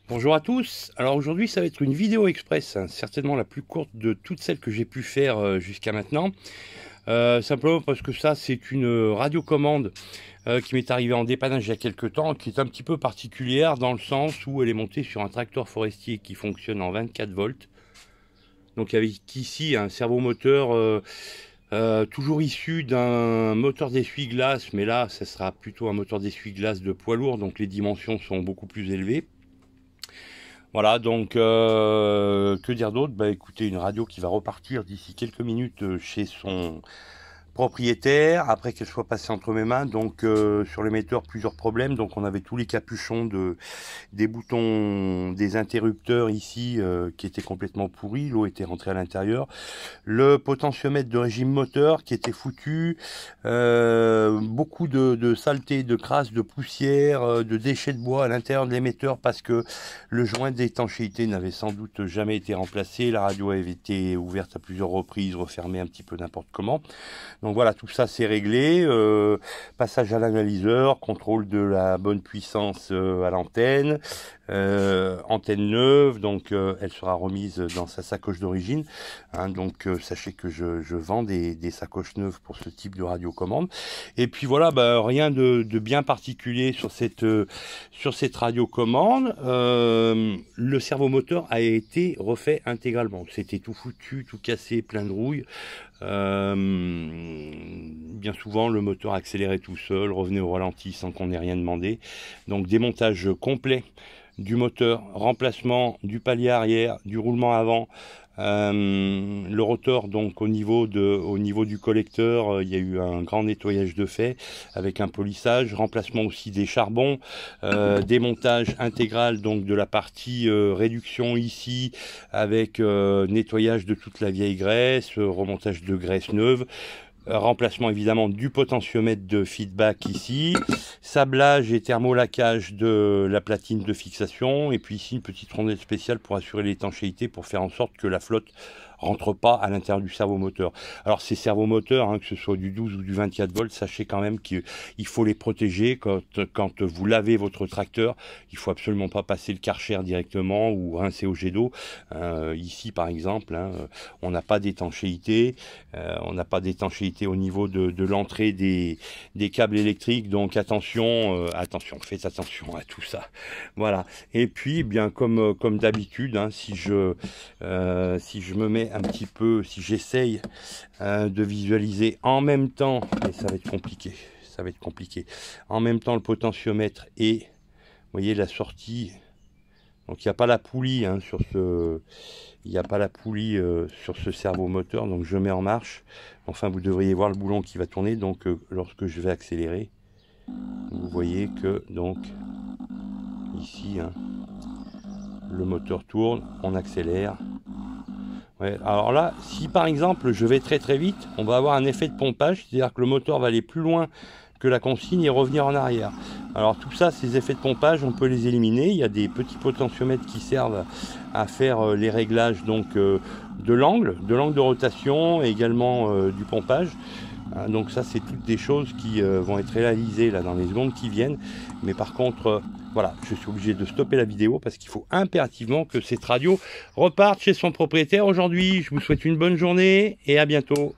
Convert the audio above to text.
Bonjour à tous, alors aujourd'hui ça va être une vidéo express, hein, certainement la plus courte de toutes celles que j'ai pu faire jusqu'à maintenant. Simplement parce que ça c'est une radiocommande qui m'est arrivée en dépannage il y a quelques temps, qui est un petit peu particulière dans le sens où elle est montée sur un tracteur forestier qui fonctionne en 24 volts. Donc avec ici un servomoteur toujours issu d'un moteur d'essuie-glace, mais là ça sera plutôt un moteur d'essuie-glace de poids lourd, donc les dimensions sont beaucoup plus élevées. Voilà, donc que dire d'autre? Bah écoutez, une radio qui va repartir d'ici quelques minutes chez son propriétaire, après qu'elle soit passée entre mes mains. Donc sur l'émetteur, plusieurs problèmes. Donc on avait tous les capuchons des boutons des interrupteurs ici qui étaient complètement pourris, l'eau était rentrée à l'intérieur, le potentiomètre de régime moteur qui était foutu, beaucoup de saleté, de crasse, de poussière, de déchets de bois à l'intérieur de l'émetteur parce que le joint d'étanchéité n'avait sans doute jamais été remplacé, la radio avait été ouverte à plusieurs reprises, refermée un petit peu n'importe comment. Donc voilà, tout ça c'est réglé, passage à l'analyseur, contrôle de la bonne puissance à l'antenne, antenne neuve, donc elle sera remise dans sa sacoche d'origine, hein, donc sachez que je vends des sacoches neuves pour ce type de radiocommande. Et puis voilà, bah, rien de bien particulier sur cette radiocommande. Le servomoteur a été refait intégralement, c'était tout foutu, tout cassé, plein de rouille. Bien souvent le moteur accélérait tout seul, revenait au ralenti sans qu'on ait rien demandé. Donc démontage complet du moteur, remplacement du palier arrière, du roulement avant, le rotor. Donc au niveau du collecteur, il y a eu un grand nettoyage de fait avec un polissage, remplacement aussi des charbons, démontage intégral donc de la partie réduction ici avec nettoyage de toute la vieille graisse, remontage de graisse neuve, remplacement évidemment du potentiomètre de feedback ici, sablage et thermolaquage de la platine de fixation, et puis ici une petite rondelle spéciale pour assurer l'étanchéité, pour faire en sorte que la flotte rentre pas à l'intérieur du servomoteur. Alors ces servomoteurs, hein, que ce soit du 12 ou du 24 volts, sachez quand même qu'il faut les protéger quand vous lavez votre tracteur. Il faut absolument pas passer le Karcher directement ou rincer au jet d'eau. Ici par exemple, hein, on n'a pas d'étanchéité, au niveau de l'entrée des câbles électriques, donc attention, faites attention à tout ça. Voilà. Et puis bien comme d'habitude, hein, si je me mets un petit peu, si j'essaye de visualiser en même temps, mais ça va être compliqué, en même temps le potentiomètre et, vous voyez, la sortie. Donc il n'y a pas la poulie, hein, sur ce servomoteur, donc je mets en marche. Enfin, vous devriez voir le boulon qui va tourner, donc lorsque je vais accélérer, vous voyez que donc ici, hein, le moteur tourne, on accélère. Ouais, alors là, si par exemple je vais très très vite, on va avoir un effet de pompage, c'est-à-dire que le moteur va aller plus loin que la consigne et revenir en arrière. Alors tout ça, ces effets de pompage, on peut les éliminer. Il y a des petits potentiomètres qui servent à faire les réglages donc de l'angle de rotation et également du pompage. Donc ça, c'est toutes des choses qui vont être réalisées là dans les secondes qui viennent. Mais par contre, voilà, je suis obligé de stopper la vidéo parce qu'il faut impérativement que cette radio reparte chez son propriétaire aujourd'hui. Je vous souhaite une bonne journée et à bientôt.